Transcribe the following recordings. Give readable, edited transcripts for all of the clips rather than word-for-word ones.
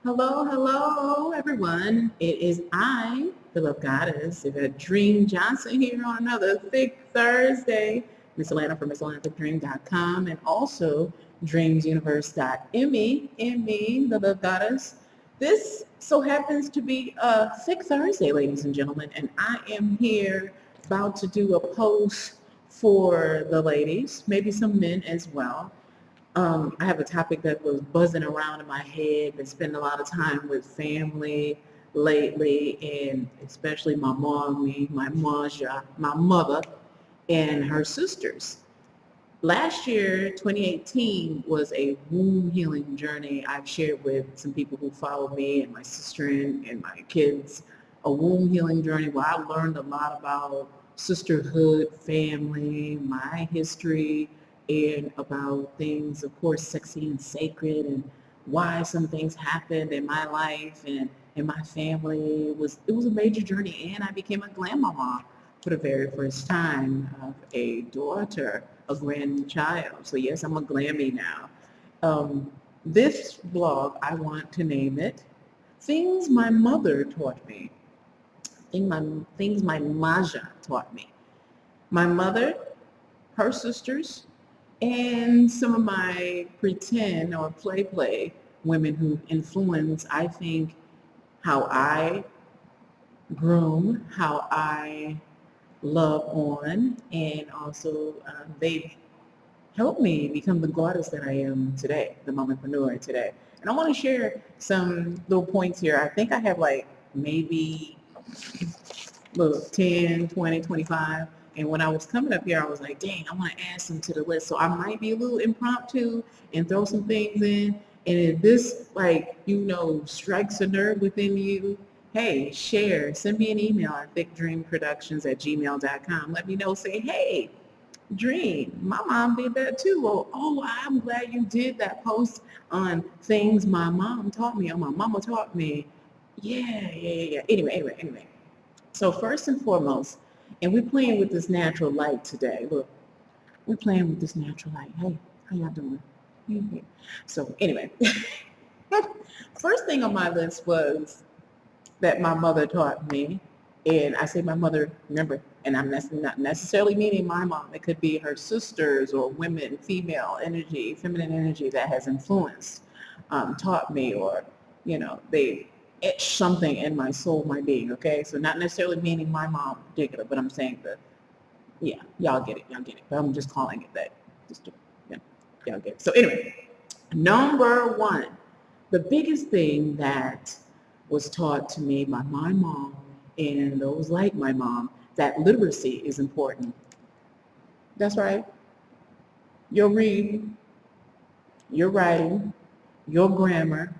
Hello, everyone. It is I, the Love Goddess, Yvette Dream Johnson, here on another Thick Thursday. Miss Atlanta from MissAtlanticDream.com and also DreamsUniverse.me, and me, the Love Goddess. This so happens to be a Thick Thursday, ladies and gentlemen, and I am here about to do a post for the ladies, maybe some men as well. I have a topic that was buzzing around in my head. Been spending a lot of time with family lately, and especially my mommy, my maja, my mother, and her sisters. Last year, 2018, was a womb healing journey I've shared with some people who follow me and my sister and my kids. A womb healing journey where I learned a lot about sisterhood, family, my history, and about things, of course, sexy and sacred, and why some things happened in my life and in my family. It was a major journey, and I became a grandmama for the very first time of a daughter, a grandchild. So yes, I'm a glammy now. This blog, I want to name it Things My Mother Taught Me. Things my Maja taught me. My mother, her sisters, and some of my pretend or play women who influence, I think, how I groom, how I love on, and also they've helped me become the goddess that I am today, the mompreneur today. And I want to share some little points here. I think I have like maybe look, 10, 20, 25. And when I was coming up here, I was like, dang, I want to add some to the list. So I might be a little impromptu and throw some things in. And if this, like, strikes a nerve within you, hey, share, send me an email at thickdreamproductions@gmail.com. Let me know, say, hey, Dream, my mom did that too. Oh, I'm glad you did that post on things my mom taught me or my mama taught me. Yeah. Anyway. So first and foremost, and we're playing with this natural light today. Look, we're playing with this natural light. Hey, how y'all doing? Mhm. So anyway, first thing on my list was that my mother taught me. And I say my mother, remember, and I'm not necessarily meaning my mom. It could be her sisters or women, female energy, feminine energy that has influenced, taught me, or, they etched something in my soul, my being, okay? So not necessarily meaning my mom in particular, but I'm saying that, yeah, y'all get it. But I'm just calling it that. Just to, yeah, y'all get it. So anyway, number one, the biggest thing that was taught to me by my mom and those like my mom, that literacy is important. That's right. Your reading, your writing, your grammar.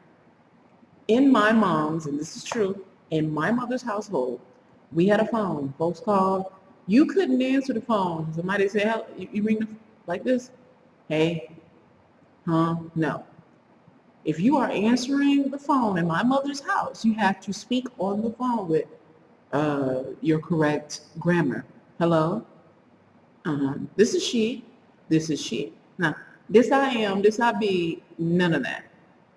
In my mom's, and this is true, in my mother's household, we had a phone. Folks called. You couldn't answer the phone. Somebody said, "Hell, you ring like this? Hey, huh? No. If you are answering the phone in my mother's house, you have to speak on the phone with your correct grammar. Hello? This is she. This is she. Now, this I am, this I be, none of that.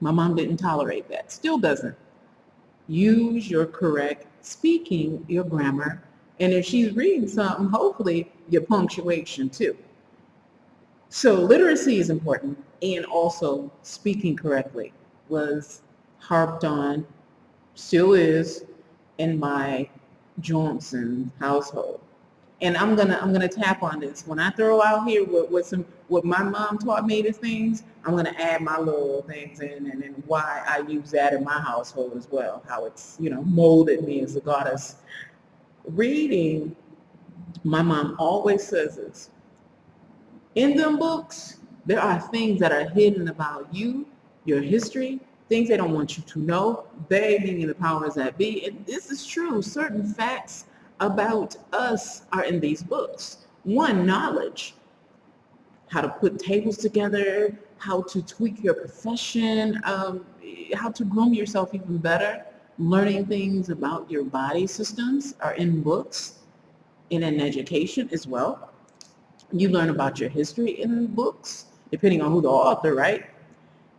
My mom didn't tolerate that. Still doesn't. Use your correct speaking, your grammar, and if she's reading something, hopefully your punctuation too. So literacy is important, and also speaking correctly was harped on, still is, in my Johnson household. And I'm gonna tap on this. When I throw out here what my mom taught me the things, I'm gonna add my little things in, and then why I use that in my household as well, how it's molded me as a goddess. Reading, my mom always says this. In them books, there are things that are hidden about you, your history, things they don't want you to know. They, meaning the powers that be. And this is true. Certain facts about us are in these books. One, knowledge. How to put tables together, how to tweak your profession, how to groom yourself even better. Learning things about your body systems are in books and in education as well. You learn about your history in books, depending on who the author, right?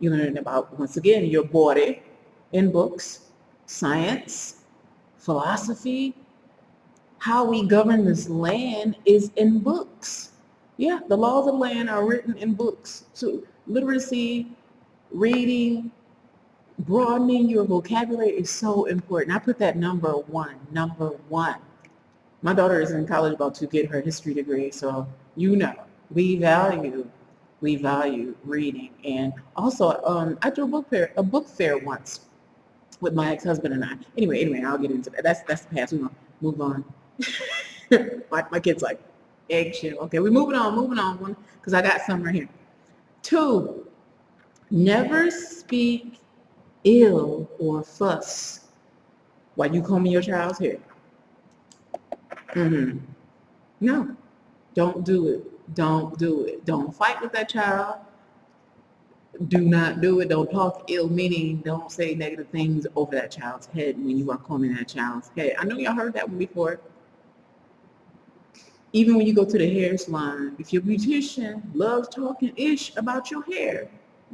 You learn about, once again, your body. in books. Science, philosophy, how we govern this land is in books. Yeah, the laws of the land are written in books. So literacy, reading, broadening your vocabulary is so important. I put that number one, number one. My daughter is in college about to get her history degree, so you know, we value, we value reading. And also, I threw a book fair once with my ex-husband and I. Anyway, I'll get into that. That's the past. We're gonna move on. my kid's like, eggshell. Okay, we're moving on, because I got some right here. 2, never speak ill or fuss while you combing your child's hair. No, don't do it. Don't do it. Don't fight with that child. Do not do it. Don't talk ill, meaning don't say negative things over that child's head when you are combing that child's head. I know y'all heard that one before. Even when you go to the hair salon, if your beautician loves talking ish about your hair,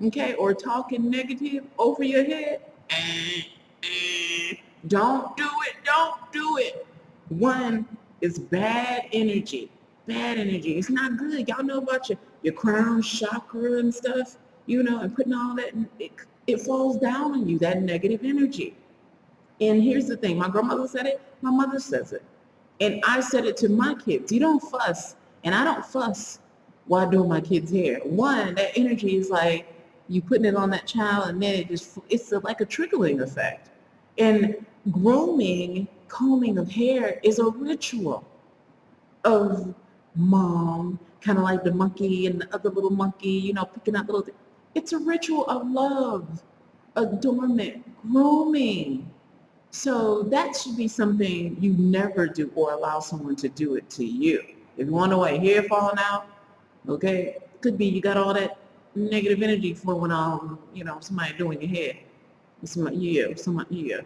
okay, or talking negative over your head, don't do it. Don't do it. One is bad energy. Bad energy. It's not good. Y'all know about your crown chakra and stuff, and putting all that, it falls down on you, that negative energy. And here's the thing. My grandmother said it. My mother says it. And I said it to my kids. You don't fuss. And I don't fuss while doing my kids' hair. One, that energy is like you putting it on that child, and then it's like a trickling effect. And grooming, combing of hair is a ritual of mom, kind of like the monkey and the other little monkey, picking out little things. It's a ritual of love, adornment, grooming. So that should be something you never do or allow someone to do it to you. If you want to know why hair falling out, okay, could be you got all that negative energy for when somebody doing your hair. Yeah.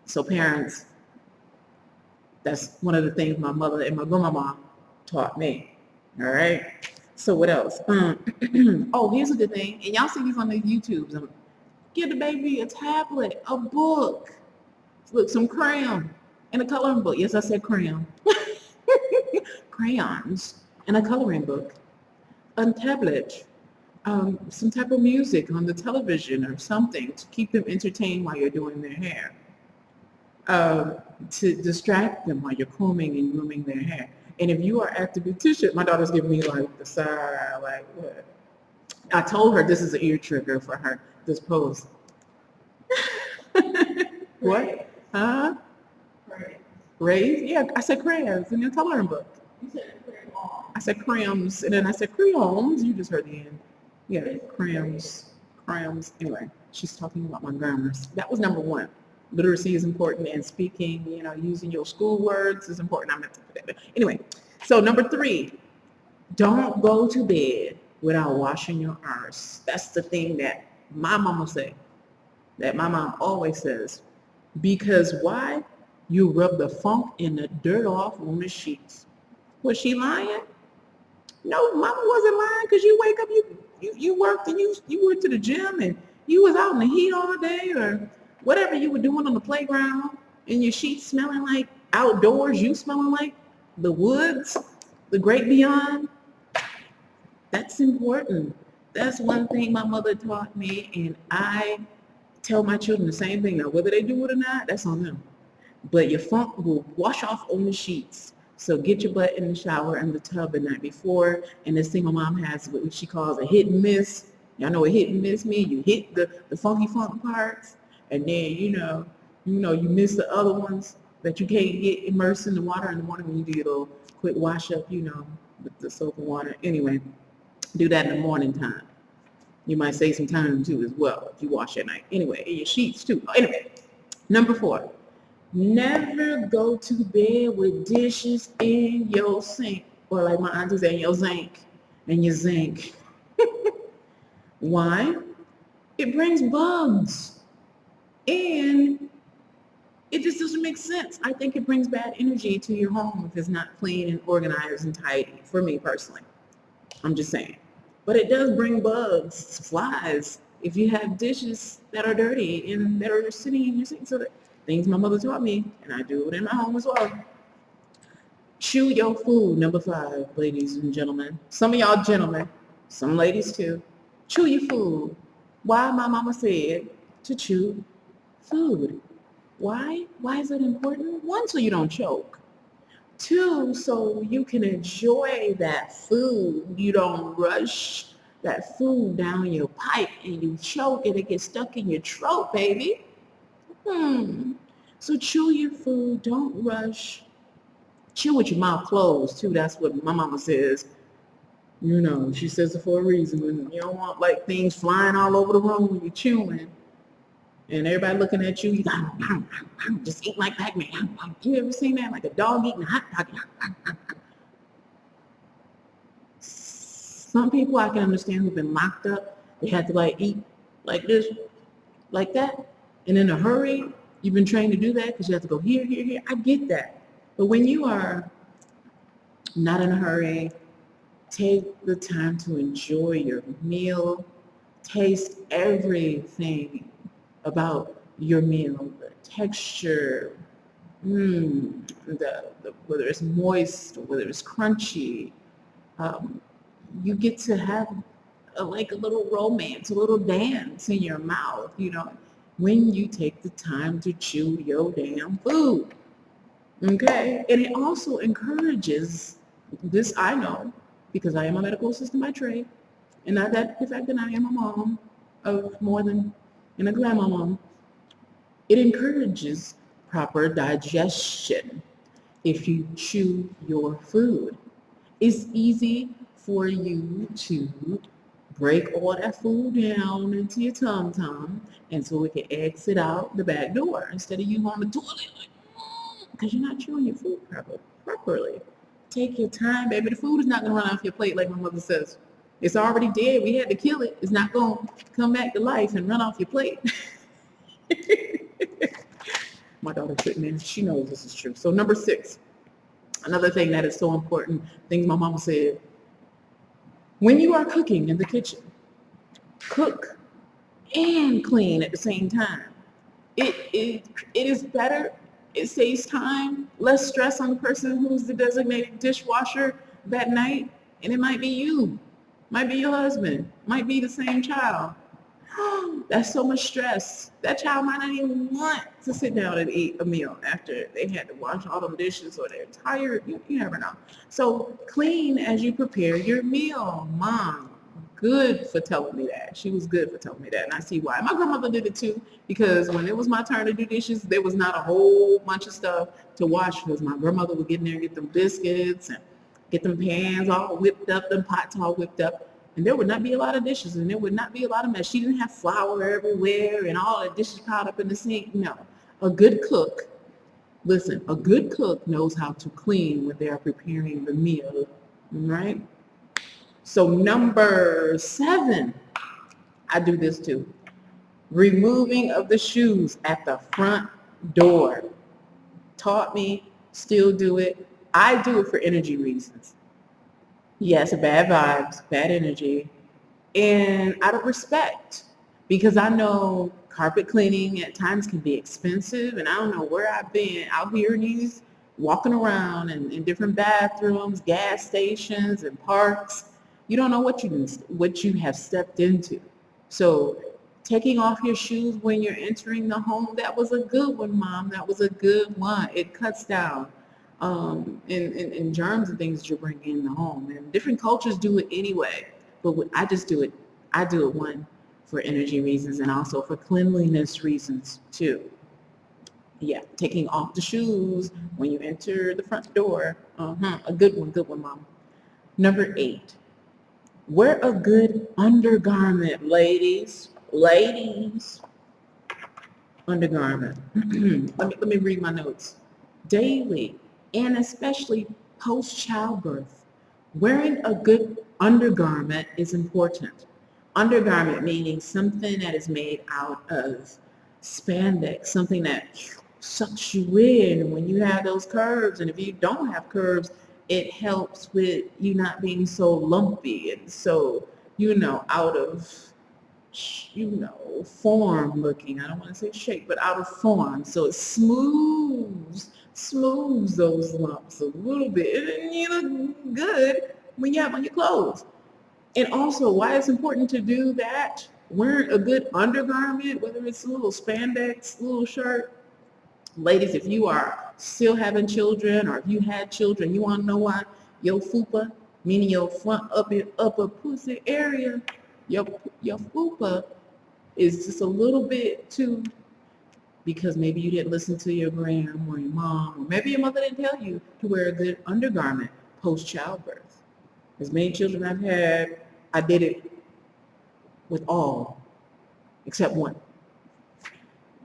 So parents, that's one of the things my mother and my grandmama taught me. All right. So what else? Oh, here's a good thing. And y'all see these on the YouTubes. Give the baby a tablet, a book. Look, some crayon and a coloring book. Yes, I said crayon. Crayons and a coloring book. A tablet. Some type of music on the television or something to keep them entertained while you're doing their hair. To distract them while you're combing and grooming their hair. And if you are at the beautician, my daughter's giving me like the side, like what? I told her this is an ear trigger for her, this pose. What? Huh? Raised? Yeah, I said crayons in your coloring book. You said crayons. I said crayons, and then I said crayons. You just heard the end. Yeah, crayons. Anyway, she's talking about my grammars. That was number 1. Literacy is important, and speaking, using your school words is important. I meant to put that. Anyway, so number 3, don't go to bed without washing your arse. That's the thing that my mama said, that my mom always says. Because why? You rub the funk and the dirt off on the sheets. Was she lying? No, mama wasn't lying, because you wake up, you worked, and you went to the gym, and you was out in the heat all day, or whatever you were doing on the playground, and your sheets smelling like outdoors, you smelling like the woods, the great beyond. That's important. That's one thing my mother taught me, and I tell my children the same thing. Now, whether they do it or not, that's on them. But your funk will wash off on the sheets. So get your butt in the shower and the tub the night before. And this thing my mom has, what she calls a hit and miss. Y'all know what hit and miss means? You hit the funky funk parts, and then you miss the other ones that you can't get immersed in the water in the morning when you do your little quick wash up, with the soap and water. Anyway, do that in the morning time. You might save some time too as well if you wash at night. Anyway, and your sheets too. Anyway, number 4, never go to bed with dishes in your sink, or like my auntie said, in your zinc. Why? It brings bugs, and it just doesn't make sense. I think it brings bad energy to your home if it's not clean and organized and tidy, for me personally. I'm just saying. But it does bring bugs, flies, if you have dishes that are dirty and that are sitting in your sink, so that things my mother taught me, and I do it in my home as well. Chew your food, number 5, ladies and gentlemen. Some of y'all gentlemen, some ladies too. Chew your food. Why my mama said to chew food. Why? Why is it important? One, so you don't choke. Two, so you can enjoy that food. You don't rush that food down your pipe and you choke and it gets stuck in your throat, baby. So chew your food. Don't rush. Chew with your mouth closed too. That's what my mama says. You know, she says it for a reason. When you don't want like things flying all over the room when you're chewing, and everybody looking at you, you got just eat like Pac-Man. You ever seen that? Like a dog eating a hot dog. Some people I can understand who've been locked up. They had to like eat like this, like that, and in a hurry. You've been trained to do that because you have to go here, here, here. I get that. But when you are not in a hurry, take the time to enjoy your meal. Taste everything about your meal, the texture, whether it's moist or whether it's crunchy. You get to have like a little romance, a little dance in your mouth, when you take the time to chew your damn food. Okay? And it also encourages, this I know, because I am a medical assistant by trade, and not that the fact that I am a mom of more than, and a grandma mom, it encourages proper digestion if you chew your food. It's easy for you to break all that food down into your tum-tum and so it can exit out the back door instead of you on the toilet because you're not chewing your food properly. Take your time, baby. The food is not going to run off your plate like my mother says. It's already dead. We had to kill it. It's not going to come back to life and run off your plate. My daughter sitting in, she knows this is true. So number 6, another thing that is so important, things my mama said, when you are cooking in the kitchen, cook and clean at the same time. It is better. It saves time, less stress on the person who's the designated dishwasher that night. And it might be you, might be your husband, might be the same child. That's so much stress. That child might not even want to sit down and eat a meal after they had to wash all them dishes or they're tired. You never know. So clean as you prepare your meal. Mom, good for telling me that. She was good for telling me that. And I see why. My grandmother did it too, because when it was my turn to do dishes, there was not a whole bunch of stuff to wash because my grandmother would get in there and get them biscuits and get them pans all whipped up, them pots all whipped up. And there would not be a lot of dishes and there would not be a lot of mess. She didn't have flour everywhere and all the dishes piled up in the sink. No. A good cook, listen, a good cook knows how to clean when they are preparing the meal, right? So number 7, I do this too. Removing of the shoes at the front door. Taught me, still do it. I do it for energy reasons. Yes, bad vibes, bad energy, and out of respect, because I know carpet cleaning at times can be expensive, and I don't know where I've been out here in these, walking around in different bathrooms, gas stations, and parks. You don't know what you have stepped into. So taking off your shoes when you're entering the home, that was a good one, Mom. That was a good one. It cuts down in germs and things that you're bringing in the home. And different cultures do it anyway, but I just do it. I do it, one, for energy reasons and also for cleanliness reasons too. Yeah, taking off the shoes when you enter the front door. A good one, Mom. Number 8, wear a good undergarment, ladies. Undergarment. Let me read my notes. Daily, and especially post-childbirth, wearing a good undergarment is important. Undergarment meaning something that is made out of spandex, something that sucks you in when you have those curves. And if you don't have curves, it helps with you not being so lumpy and so, out of form looking. I don't want to say shape, but out of form. So it smooths those lumps a little bit, and you look good when you have on your clothes. And also, why it's important to do that, wearing a good undergarment, whether it's a little spandex, little shirt. Ladies, if you are still having children or if you had children, you want to know why your fupa, meaning your front upper pussy area, your your fupa is just a little bit too, because maybe you didn't listen to your gram or your mom, or maybe your mother didn't tell you to wear a good undergarment post childbirth. As many children I've had, I did it with all except one.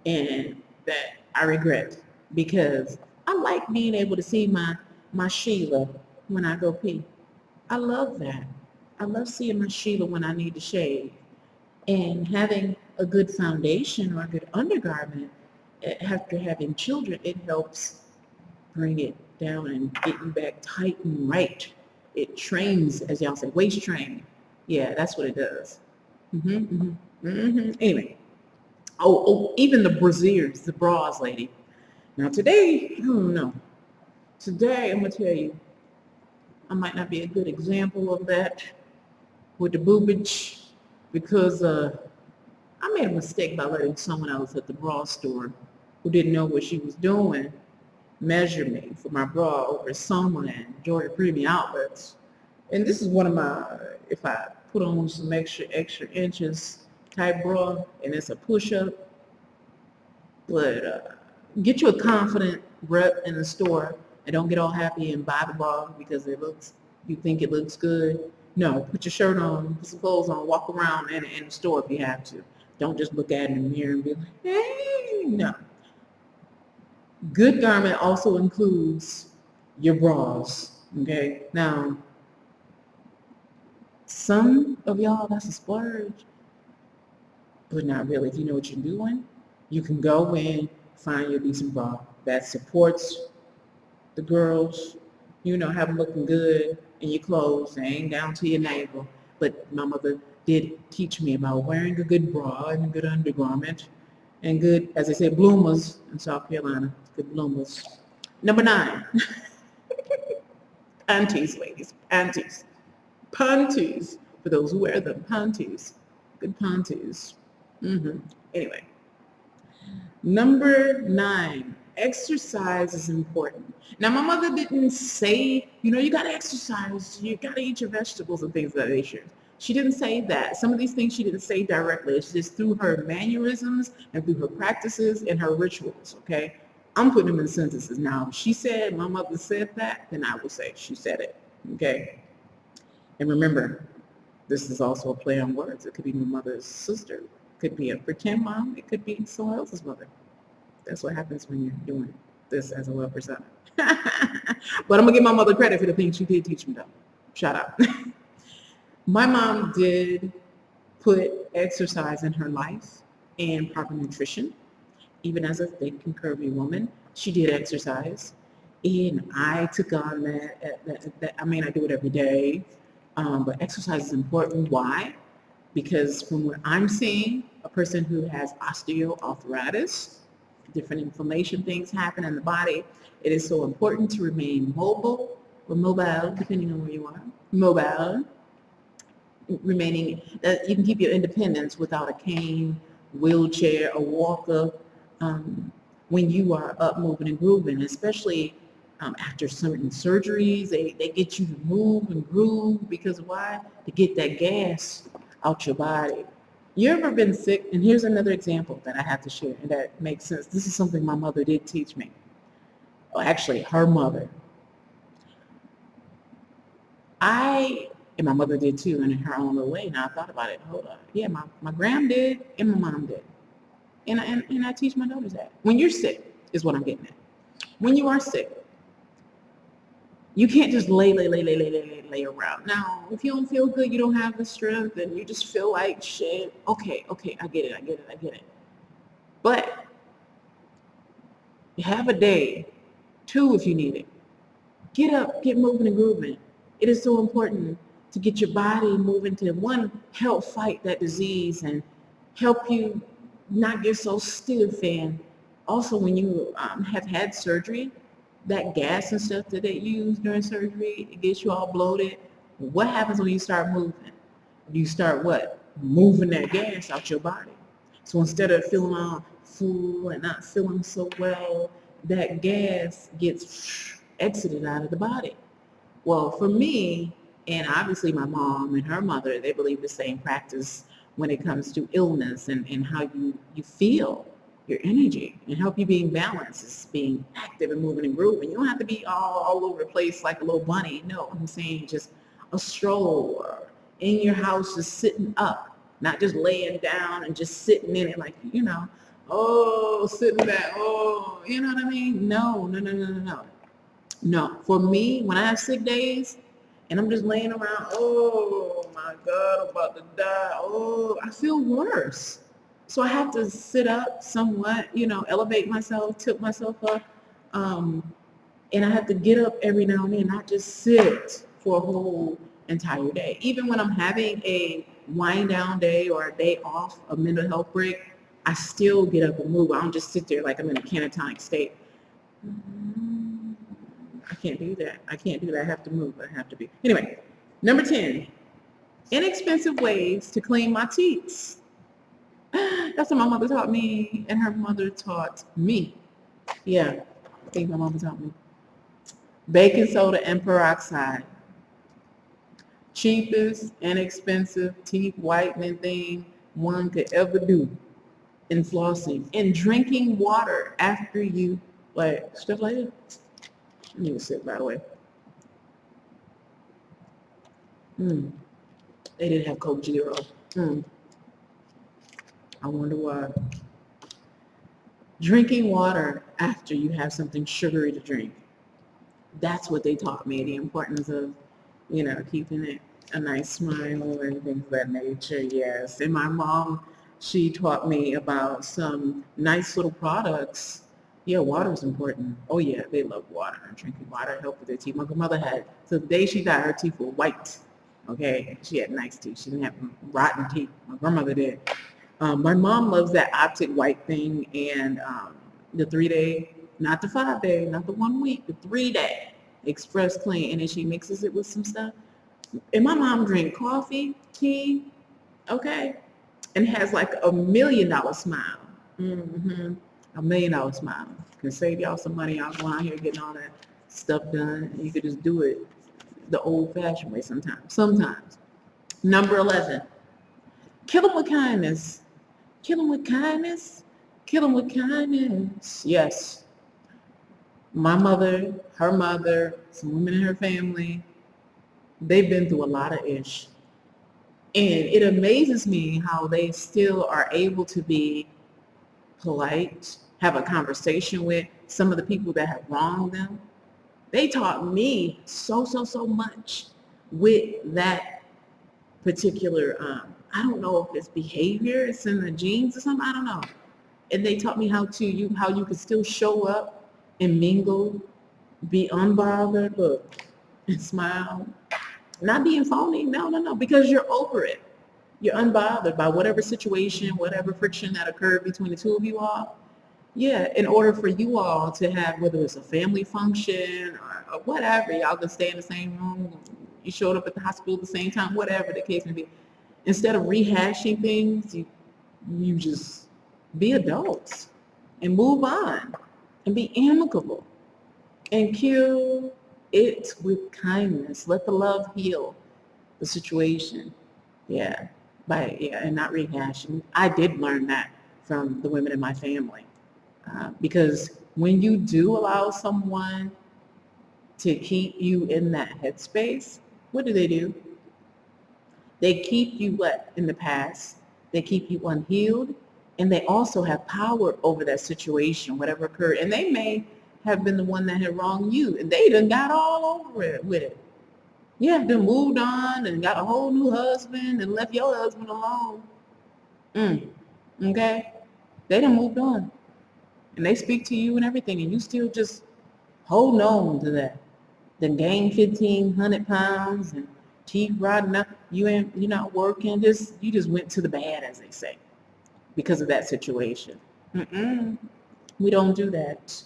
And that I regret, because I like being able to see my Sheila when I go pee. I love that. I love seeing my Sheila when I need to shave. And having a good foundation or a good undergarment after having children, it helps bring it down and get you back tight and right. It trains, as y'all say, waist training. Yeah, that's what it does. Anyway, even the brasiers, the bras, lady. Now today, I don't know. Today, I'm gonna tell you, I might not be a good example of that with the boobage, because I made a mistake by letting someone else at the bra store who didn't know what she was doing measure me for my bra over someone in Georgia Premium Outlets. And this is one of my, if I put on some extra inches type bra, and it's a push-up, but get you a confident rep in the store, and don't get all happy and buy the bra because you think it looks good. No, put your shirt on, put some clothes on, walk around in the store if you have to. Don't just look at it in the mirror and be like, hey, no. Good garment also includes your bras, okay? Now, some of y'all, that's a splurge, but not really. If you know what you're doing, you can go in, find your decent bra that supports the girls, have them looking good in your clothes, they ain't down to your navel. But my mother did teach me about wearing a good bra and a good undergarment and good, as I say, bloomers in South Carolina, good bloomers. Number 9, panties, ladies, panties. Panties, for those who wear them, panties. Good panties. Anyway, number 9, exercise is important. Now, my mother didn't say, you got to exercise, you got to eat your vegetables and things of that nature. She didn't say that. Some of these things she didn't say directly. It's just through her mannerisms and through her practices and her rituals, okay? I'm putting them in sentences. Now, if she said, my mother said that, then I will say she said it, okay? And remember, this is also a play on words. It could be my mother's sister. It could be a pretend mom. It could be someone else's mother. That's what happens when you're doing this as a well persona. But I'm going to give my mother credit for the things she did teach me, though. Shout out. My mom did put exercise in her life and proper nutrition. Even as a thick and curvy woman, she did exercise. And I took on that. I may not do it every day, but exercise is important. Why? Because from what I'm seeing, a person who has osteoarthritis, different inflammation things happen in the body, it is so important to remain mobile, or mobile, depending on where you are, mobile, remaining, that you can keep your independence without a cane, wheelchair, a walker, when you are up, moving and grooving, especially after certain surgeries. They get you to move and groove, because why? To get that gas out your body. You ever been sick? And here's another example that I have to share, and that makes sense. This is something my mother did teach me. Well, actually, her mother. And my mother did too, and in her own little way. Now I thought about it. Hold on. Yeah, my gram did, and my mom did. And I teach my daughters that. When you're sick, is what I'm getting at. When you are sick, you can't just lay around. Now, if you don't feel good, you don't have the strength, and you just feel like shit. Okay, I get it. But you have a day, 2 if you need it. Get up, get moving and grooving. It is so important to get your body moving to, 1, help fight that disease and help you not get so stiff. And also when you have had surgery, that gas and stuff that they use during surgery, it gets you all bloated. What happens when you start moving? You start what? Moving that gas out your body. So instead of feeling all full and not feeling so well, that gas gets exited out of the body. Well, for me, and obviously my mom and her mother, they believe the same practice when it comes to illness and how you feel, your energy, and help you being balanced is being active and moving and grooving. You don't have to be all over the place like a little bunny. No, I'm saying just a stroll or in your house just sitting up, not just laying down and just sitting in it like, oh, sitting back, oh, you know what I mean? No, no, no, no, no, no. No, for me, when I have sick days and I'm just laying around, oh my God, I'm about to die. Oh, I feel worse. So I have to sit up somewhat, elevate myself, tilt myself up. And I have to get up every now and then, not just sit for a whole entire day. Even when I'm having a wind down day or a day off, a mental health break, I still get up and move. I don't just sit there like I'm in a catatonic state. I can't do that. I can't do that. I have to move. I have to be. Anyway, number 10, inexpensive ways to clean my teeth. That's what my mother taught me, and her mother taught me. Yeah, I think my mother taught me. Baking soda and peroxide. Cheapest, inexpensive teeth whitening thing one could ever do in flossing. And drinking water after you, stuff like that. I need to sit, by the way. They didn't have Coke Zero. I wonder why. Drinking water after you have something sugary to drink. That's what they taught me, the importance of, keeping it a nice smile and things of that nature, yes. And my mom, she taught me about some nice little products. Yeah, water is important. Oh yeah, they love water. Drinking water helped with their teeth. My grandmother so the day she died, her teeth were white. Okay, she had nice teeth. She didn't have rotten teeth. My grandmother did. My mom loves that Optic White thing and the 3-day, not the 5-day, not the 1 week, the 3-day Express Clean. And then she mixes it with some stuff. And my mom drank coffee, tea, okay, and has like $1 million smile. $1 million smile. Can save y'all some money. Y'all going out here getting all that stuff done. And you could just do it the old-fashioned way sometimes. Number 11, kill them with kindness. Kill them with kindness. Kill them with kindness. Yes. My mother, her mother, some women in her family, they've been through a lot of ish. And it amazes me how they still are able to be polite, have a conversation with some of the people that have wronged them. They taught me so much with that particular, I don't know if it's behavior, it's in the genes or something, I don't know. And they taught me how you could still show up and mingle, be unbothered, look, and smile. Not being phony, no, because you're over it. You're unbothered by whatever situation, whatever friction that occurred between the two of you all. Yeah, in order for you all to have, whether it's a family function or whatever, y'all can stay in the same room, you showed up at the hospital at the same time, whatever the case may be. Instead of rehashing things, you just be adults and move on and be amicable and kill it with kindness. Let the love heal the situation. Yeah, and not rehashing. I did learn that from the women in my family. Because when you do allow someone to keep you in that headspace, what do? They keep you in the past. They keep you unhealed, and they also have power over that situation, whatever occurred. And they may have been the one that had wronged you, and they done got all over it with it. Yeah, then moved on and got a whole new husband and left your husband alone. Okay? They done moved on. And they speak to you and everything, and you still just holding on to that. Then gain 1,500 pounds and teeth rotting up. You're not working. You just went to the bad, as they say. because of that situation. We don't do that.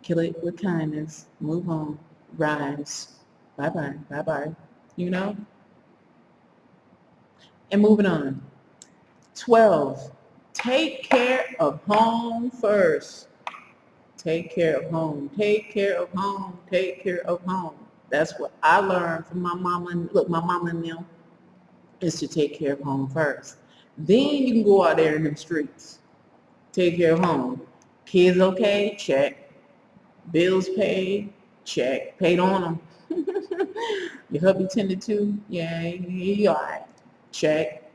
Kill it with kindness. Move on. Rise. Bye-bye. Bye-bye. You know? And moving on. 12. Take care of home first. Take care of home. Take care of home. Take care of home. That's what I learned from my mama. Look, my mama and them is to take care of home first. Then you can go out there in the streets. Take care of home. Kids okay? Check. Bills paid? Check. Paid on them. Your hubby tended to? Yeah, he all right. Check.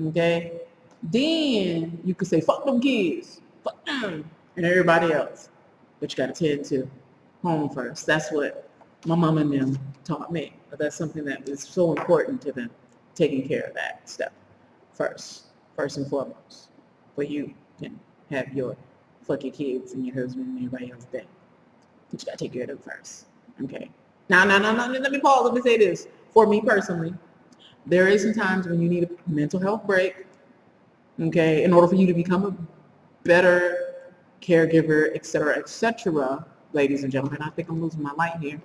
Okay? Then you could say, fuck them kids. Fuck them. And everybody else. But you got to tend to home first. That's what my mom and them taught me. But that's something that is so important to them, taking care of that stuff first and foremost. For you can have your fuck your kids and your husband and everybody else day. But you got to take care of them first. Okay? Now, let me pause. Let me say this. For me personally, there is some times when you need a mental health break, okay, in order for you to become a better caregiver, et cetera, ladies and gentlemen. I think I'm losing my light here.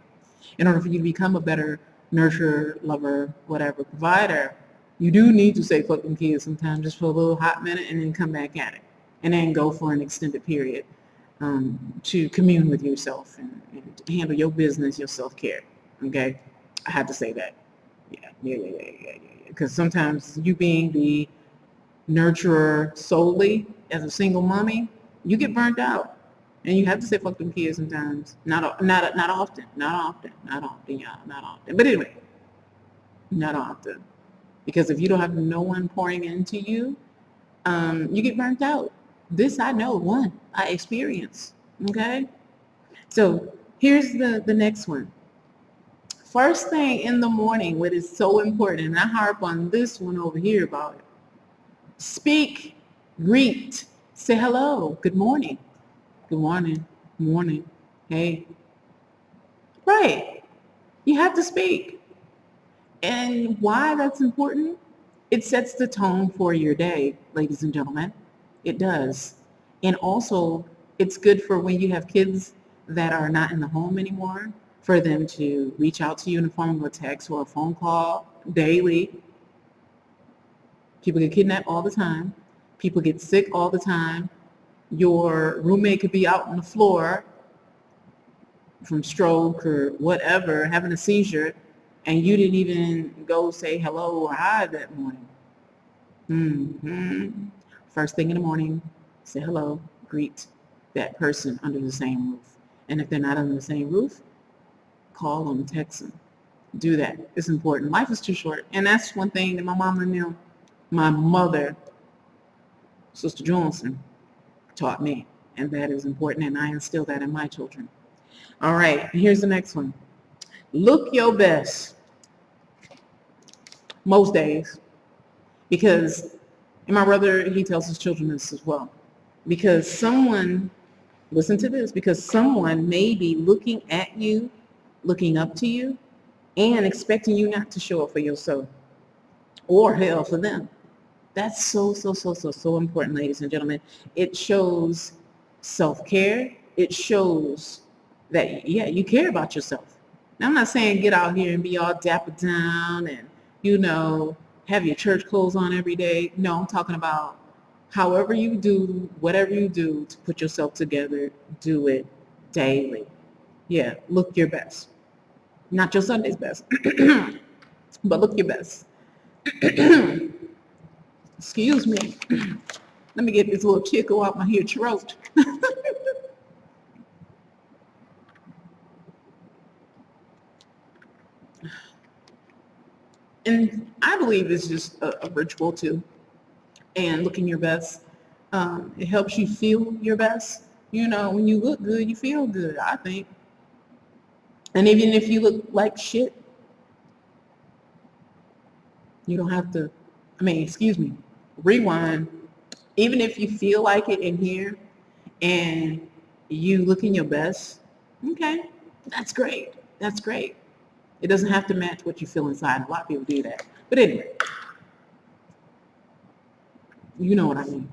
In order for you to become a better nurturer, lover, whatever, provider, you do need to say fuck them kids sometimes just for a little hot minute and then come back at it. And then go for an extended period to commune with yourself and handle your business, your self-care, okay? I had to say that. Yeah. Because sometimes you being the nurturer solely as a single mommy, you get burnt out. And you have to say fuck them kids sometimes. Not often, y'all. Not often. But anyway, not often. Because if you don't have no one pouring into you, you get burnt out. This I know, I experience, okay? So here's the next one. First thing in the morning, what is so important, and I harp on this one over here about it. Speak, greet, say hello, good morning, morning, hey. Right, you have to speak. And why that's important? It sets the tone for your day, ladies and gentlemen. It does. And also, it's good for when you have kids that are not in the home anymore, for them to reach out to you in the form of a text or a phone call daily. People get kidnapped all the time. People get sick all the time. Your roommate could be out on the floor from stroke or whatever, having a seizure, and you didn't even go say hello or hi that morning. First thing in the morning, say hello, greet that person under the same roof. And if they're not under the same roof, call them, text them. Do that. It's important. Life is too short. And that's one thing that my mama knew. My mother, Sister Johnson, taught me. And that is important. And I instill that in my children. All right. Here's the next one. Look your best. Most days. Because, and my brother, he tells his children this as well. Because someone, listen to this, because someone may be looking at you, looking up to you, and expecting you not to show up for yourself or hell for them. That's so important, ladies and gentlemen. It shows self-care. It shows that, yeah, you care about yourself. Now, I'm not saying get out here and be all dapper down and, have your church clothes on every day. No, I'm talking about however you do, whatever you do to put yourself together, do it daily. Yeah, look your best. Not your Sunday's best, but look your best. Excuse me. Let me get this little tickle out my here throat. And I believe it's just a ritual too. And looking your best, it helps you feel your best. When you look good, you feel good, I think. And even if you look like shit, you don't have to, rewind. Even if you feel like it in here and you looking your best, okay, that's great. That's great. It doesn't have to match what you feel inside. A lot of people do that. But anyway, You know what I mean.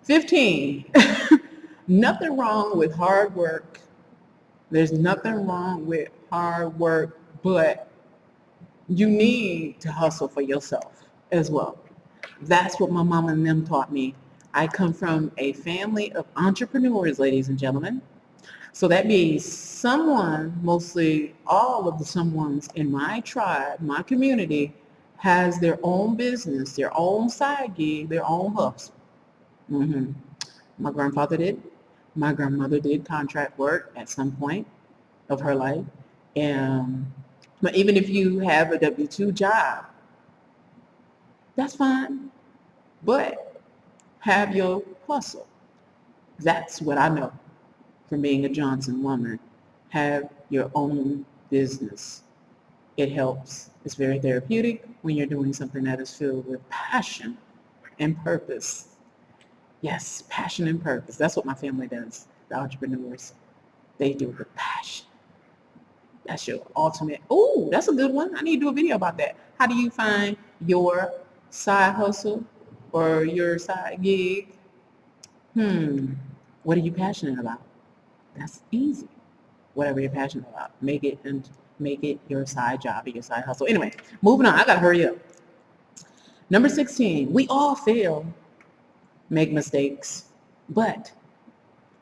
15. Nothing wrong with hard work. There's nothing wrong with hard work, but you need to hustle for yourself as well. That's what my mom and them taught me. I come from a family of entrepreneurs, ladies and gentlemen. So that means someone, mostly all of the someones in my tribe, my community, has their own business, their own side gig, their own hustle. hmm My grandfather did. My grandmother did contract work at some point of her life. And but even if you have a W-2 job, that's fine. But have your hustle. That's what I know from being a Johnson woman. Have your own business. It helps. It's very therapeutic when you're doing something that is filled with passion and purpose. Yes, passion and purpose. That's what my family does. The entrepreneurs, they do it with passion. That's your ultimate. Oh, that's a good one. I need to do a video about that. How do you find your side hustle or your side gig? What are you passionate about? That's easy. Whatever you're passionate about, make it your side job or your side hustle. Anyway, moving on. I gotta hurry up. Number 16. We all fail, make mistakes, but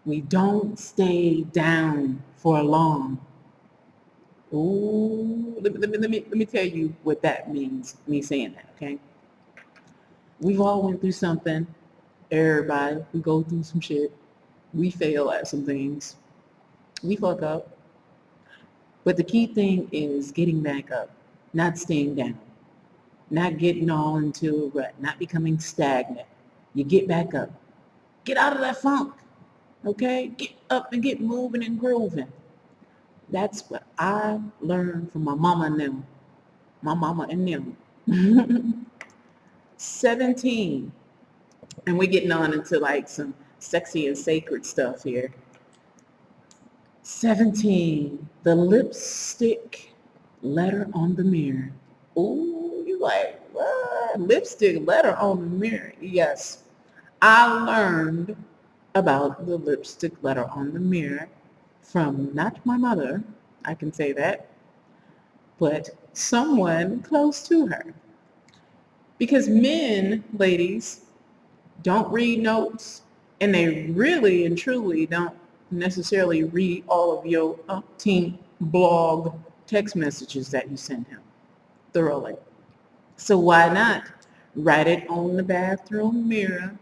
we don't stay down for long. Ooh, let me tell you what that means, me saying that, okay? We've all went through something. Everybody, we go through some shit. We fail at some things. We fuck up. But the key thing is getting back up, not staying down, not getting all into a rut, not becoming stagnant. You get back up. Get out of that funk, okay? Get up and get moving and grooving. That's what I learned from my mama and them. My mama and them. 17. And we're getting on into like some sexy and sacred stuff here. 17. The lipstick letter on the mirror. Ooh, you like, what? Lipstick letter on the mirror. Yes. I learned about the lipstick letter on the mirror from not my mother, I can say that, but someone close to her. Because men, ladies, don't read notes, and they really and truly don't necessarily read all of your team blog text messages that you send him thoroughly. So why not write it on the bathroom mirror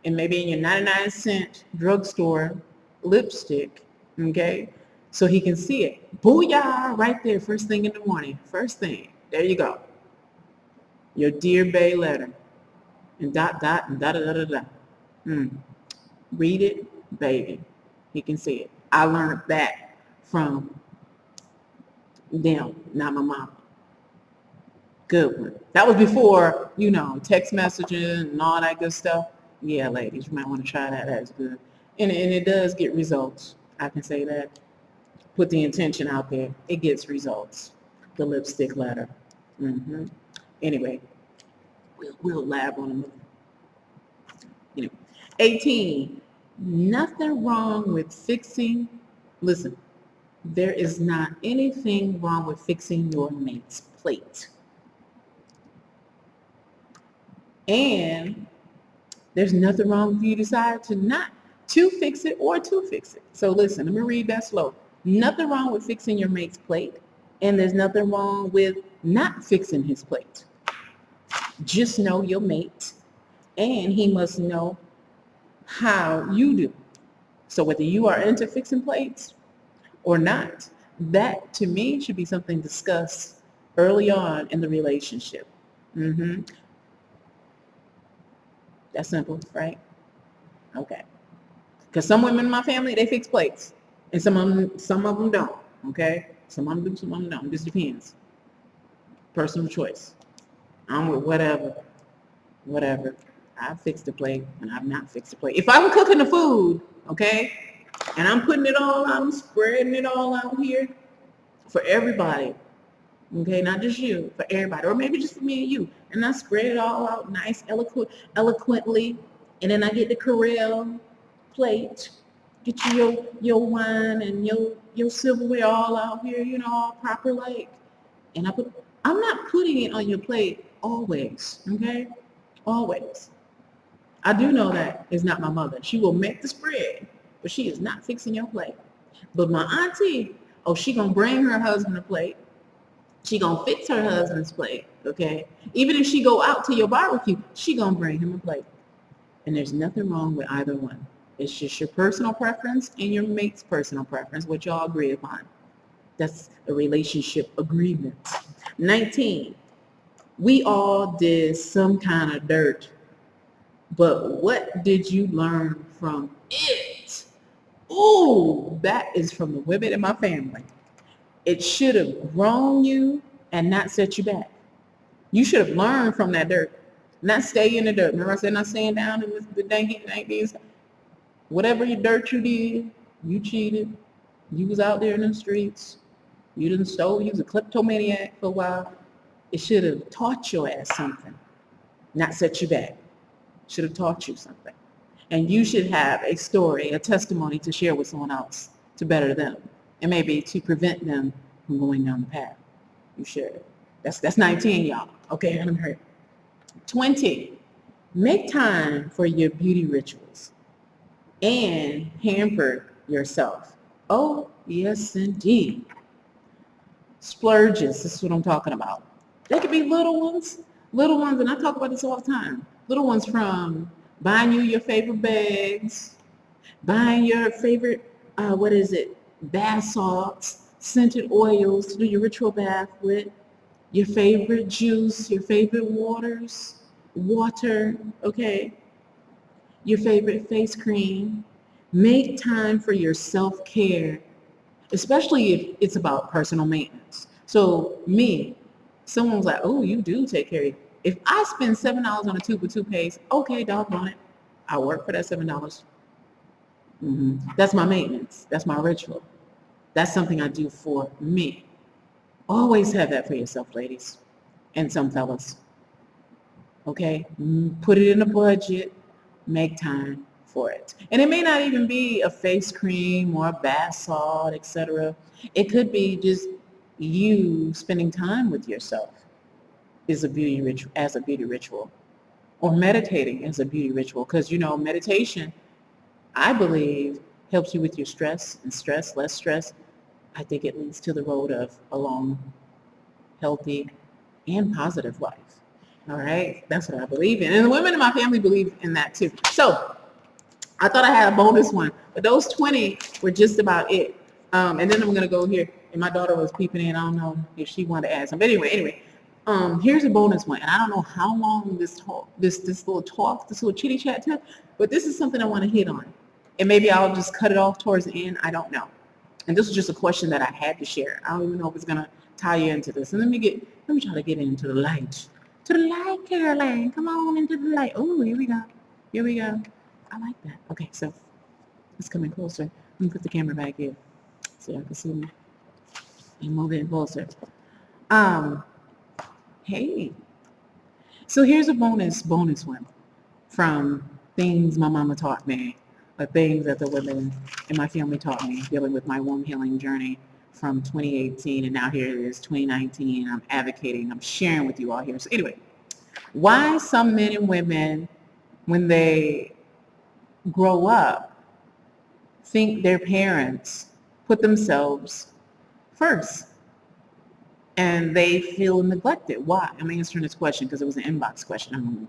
and maybe in your 99-cent drugstore lipstick, okay? So he can see it. Booyah, right there, first thing in the morning. First thing. There you go. Your Dear Bay letter. And dot, dot, and da, da, da, da, da. Read it, baby. He can see it. I learned that from them, not my mama. Good one. That was before, text messaging and all that good stuff. Yeah, ladies, you might want to try that. That's good. And it does get results. I can say that. Put the intention out there. It gets results. The lipstick letter. Anyway, we'll lab on them. 18. Nothing wrong with fixing. Listen, there is not anything wrong with fixing your mate's plate. And there's nothing wrong if you decide to not to fix it or to fix it. So listen, let me read that slow. Nothing wrong with fixing your mate's plate, and there's nothing wrong with not fixing his plate. Just know your mate, and he must know how you do. So whether you are into fixing plates or not, that to me should be something discussed early on in the relationship. That's simple, right? Okay. Because some women in my family, they fix plates. And some of them don't, okay? Some of them do, some of them don't. It just depends. Personal choice. I'm with whatever. I've fixed the plate and I've not fixed the plate. If I'm cooking the food, okay, and I'm putting it all out, I'm spreading it all out here for everybody, Okay, not just you, for everybody, or maybe just for me and you. And I spread it all out nice, eloquently, and then I get the Corelle plate, get you your wine and your silverware all out here, all proper like. And I'm not putting it on your plate always, okay? Always. I do know that is not my mother. She will make the spread, but she is not fixing your plate. But my auntie, oh, she gonna bring her husband a plate. She gonna fix her husband's plate, okay? Even if she go out to your barbecue, she gonna bring him a plate. And there's nothing wrong with either one. It's just your personal preference and your mate's personal preference, which y'all agree upon. That's a relationship agreement. 19, we all did some kind of dirt, but what did you learn from it? Ooh, that is from the women in my family. It should have grown you and not set you back. You should have learned from that dirt, not stay in the dirt. Remember I said not staying down in the dank things. Whatever your dirt you did, you cheated, you was out there in the streets, you didn't stole, you was a kleptomaniac for a while. It should have taught your ass something, not set you back. Should have taught you something. And you should have a story, a testimony to share with someone else to better them and maybe to prevent them from going down the path. You should. That's 19, y'all. Okay, I'm hurt. 20, make time for your beauty rituals and pamper yourself. Oh, yes, indeed. Splurges, this is what I'm talking about. They could be little ones, and I talk about this all the time. Little ones from buying you your favorite bags, buying your favorite, bath salts, scented oils to do your ritual bath with, your favorite juice, your favorite water, okay, your favorite face cream. Make time for your self-care, especially if it's about personal maintenance. So me, someone's like, oh, you do take care of you. If I spend $7 on a tube of toothpaste, okay, doggone it. I work for that $7. That's my maintenance. That's my ritual. That's something I do for me. Always have that for yourself, ladies, and some fellas. Okay? Put it in a budget. Make time for it. And it may not even be a face cream or a bath salt, etc. It could be just you spending time with yourself is a beauty ritual, or meditating as a beauty ritual. Because meditation, I believe, helps you with your stress, less stress. I think it leads to the road of a long, healthy, and positive life. All right, that's what I believe in, and the women in my family believe in that too. So I thought I had a bonus one, but those 20 were just about it. And then I'm gonna go here, and my daughter was peeping in. I don't know if she wanted to add some, but anyway. Here's a bonus one, and I don't know how long this little chitty chat took, but this is something I want to hit on, and maybe I'll just cut it off towards the end. I don't know. And this is just a question that I had to share. I don't even know if it's gonna tie you into this. And let me try to get into the light. To the light, Caroline. Come on into the light. Oh, here we go. I like that. Okay, so it's coming closer. Let me put the camera back here so y'all can see me and move in closer. Hey. So here's a bonus one from things my mama taught me, or things that the women in my family taught me, dealing with my womb healing journey from 2018, and now here it is 2019. I'm advocating, I'm sharing with you all here. So anyway, why some men and women, when they grow up, think their parents put themselves first and they feel neglected. Why? I'm answering this question because it was an inbox question.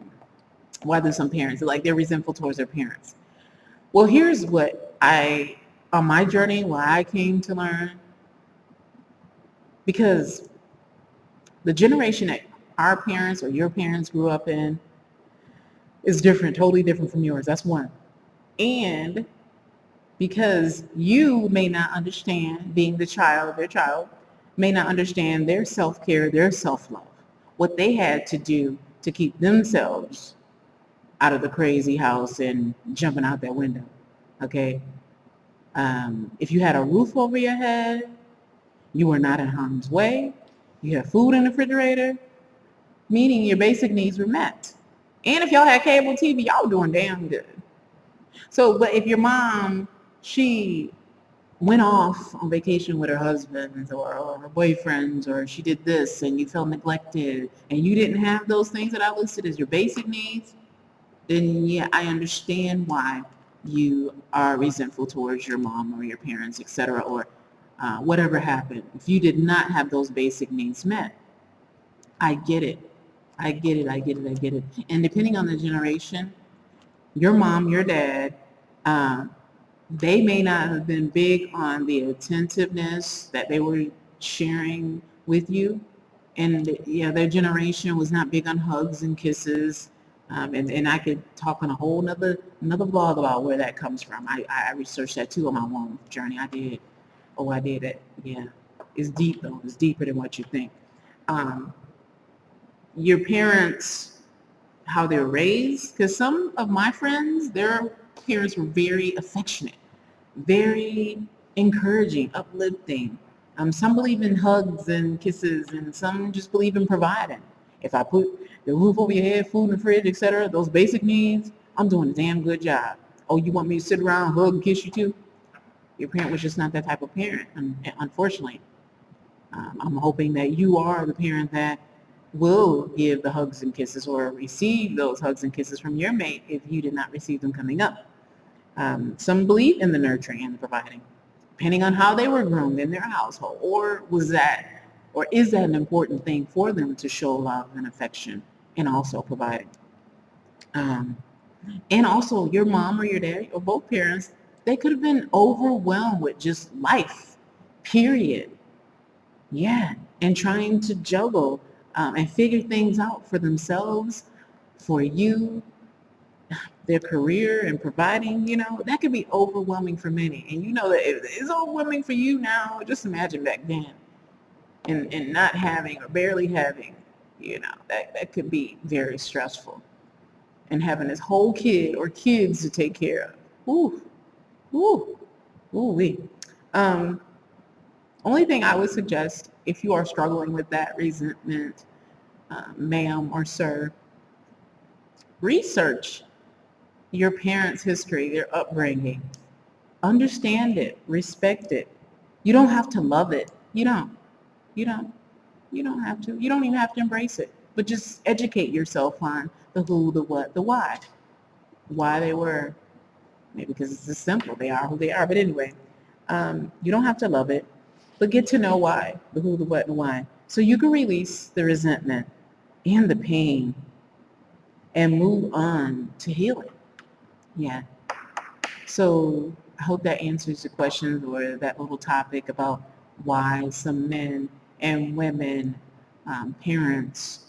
Why do some parents, they're resentful towards their parents? Well, here's what on my journey, what I came to learn. Because the generation that our parents or your parents grew up in is different, totally different from yours. That's one. And because you may not understand, being the child, their child, may not understand their self-care, their self-love, what they had to do to keep themselves out of the crazy house and jumping out that window, okay? If you had a roof over your head, you were not in harm's way, You have food in the refrigerator, meaning your basic needs were met. And if y'all had cable TV, y'all were doing damn good. So, but if your mom, she went off on vacation with her husband or her boyfriends, or she did this and you felt neglected and you didn't have those things that I listed as your basic needs, then yeah, I understand why you are resentful towards your mom or your parents, etc., or whatever happened. If you did not have those basic needs met, I get it. I get it. I get it. I get it. And depending on the generation, your mom, your dad, uh, they may not have been big on the attentiveness that they were sharing with you. And yeah, their generation was not big on hugs and kisses. And I could talk on a whole another blog about where that comes from. I researched that too on my own journey. I did. Oh, I did it. Yeah. It's deep though. It's deeper than what you think. Um, your parents, how they're raised, because some of my friends, their parents were very affectionate, very encouraging, uplifting. Some believe in hugs and kisses, and some just believe in providing. If I put the roof over your head, food in the fridge, etc., those basic needs, I'm doing a damn good job. Oh, you want me to sit around, hug, and kiss you too? Your parent was just not that type of parent, unfortunately. I'm hoping that you are the parent that will give the hugs and kisses or receive those hugs and kisses from your mate if you did not receive them coming up. Some believe in the nurturing and the providing, depending on how they were groomed in their household. Or is that an important thing for them to show love and affection and also providing? Um, and also your mom or your dad or both parents, they could have been overwhelmed with just life, period. Yeah, and trying to juggle and figure things out for themselves, for you, their career and providing, that could be overwhelming for many. And you know that if it's overwhelming for you now, just imagine back then and not having or barely having, that could be very stressful. And having this whole kid or kids to take care of. Ooh, ooh, ooh wee. Um, Only thing I would suggest if you are struggling with that resentment, ma'am or sir, research your parents' history, their upbringing. Understand it, respect it. You don't have to love it. You don't. You don't. You don't have to. You don't even have to embrace it. But just educate yourself on the who, the what, the why they were. Maybe because it's just simple. They are who they are. But anyway, you don't have to love it, but get to know why, the who, the what, and why. So you can release the resentment and the pain and move on to healing. Yeah. So I hope that answers the questions or that little topic about why some men and women, parents,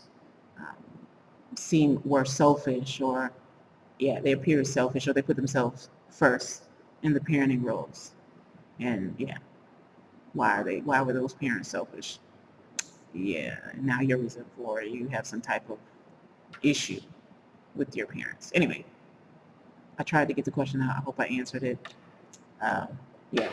um, were selfish or, yeah, they appear selfish or they put themselves first in the parenting roles. And yeah, why were those parents selfish? Yeah, and now you're resentful or you have some type of issue with your parents. Anyway, I tried to get the question out. I hope I answered it. Uh, yeah.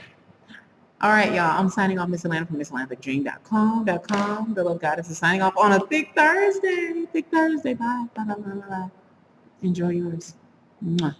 All right, y'all. I'm signing off, Miss Atlanta from MissAtlanticDream.com. The Love Goddess is signing off on a thick Thursday. Thick Thursday. Bye. Bye. Bye. Bye. Bye. Enjoy yours. Mwah.